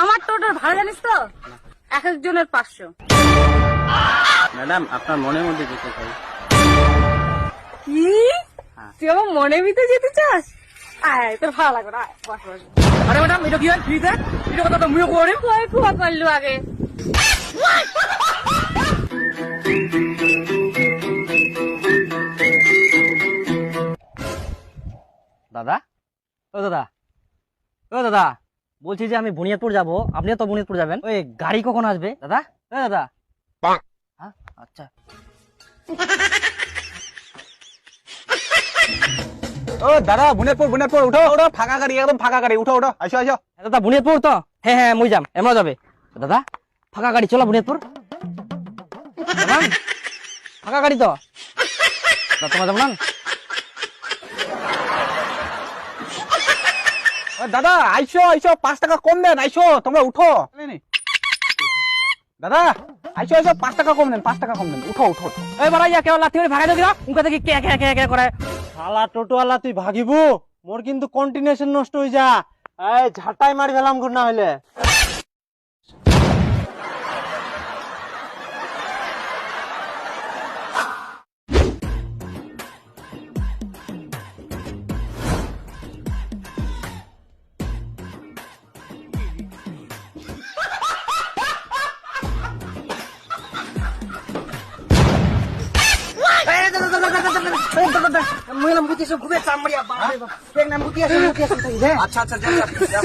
আমার টোটোর ভাড়া জানিস তো? এক একজনের 500। ম্যাডাম আপনার মনের মধ্যে যেতে চাই। কি? তুই আমার মনের ভিতরে যেতে চাস? আয় তোর ভালো লাগবে না, আয় বস বস। আরে ম্যাডাম এটা কি হয় ফ্রিতে? এটা কথা তো মুইও করে। তুই কুয়া করলু আগে। দাদা, ও দাদা, ও দাদা, বলছি যে আমি বুনিয়াদপুর যাব, আপনিও তো বুনিয়াদপুর যাবেন। ওই গাড়ি কখন আসবে দাদা? ও দাদা, হ্যাঁ আচ্ছা। ও দাদা বুনিয়াদপুর বুনিয়াদপুর উঠো উঠো, ফাঁকা গাড়ি একদম ফাঁকা গাড়ি, উঠো উঠো, আসো আসো। দাদা বুনিয়াদপুর তো? হ্যাঁ হ্যাঁ মুই যাম, এমরা যাবে। দাদা ফাঁকা গাড়ি, চলো বুনিয়াদপুর। দাদা, ফাঁকা গাড়ি তো দাদা, তোমরা যাবো না? ও দাদা আইসো আইসো, 5 টাকা কম দেন, আইসো তোমরা উঠো। দাদা আইসো আইসো, 5 টাকা কম দেন, 5 টাকা কম দেন, উঠো উঠো উঠো। এই বাড়াই যা, কেউ লাথি মেরে ভাগাই দিও, উনকা থেকে কে কে কে কে করে। শালা টোটোওয়ালা তুই ভাগিবু, মোর কিন্তু কন্টিনিউশন নষ্ট হয়ে যা। এই ঝাঁটাই মারি ফেলাম ঘুর না হইলে। মুই নাম বুঝিস ঘুরে চামড়িয়া বাবা রে বাবা, এক নাম বুঝিস আচ্ছা আচ্ছা যা যা, যা।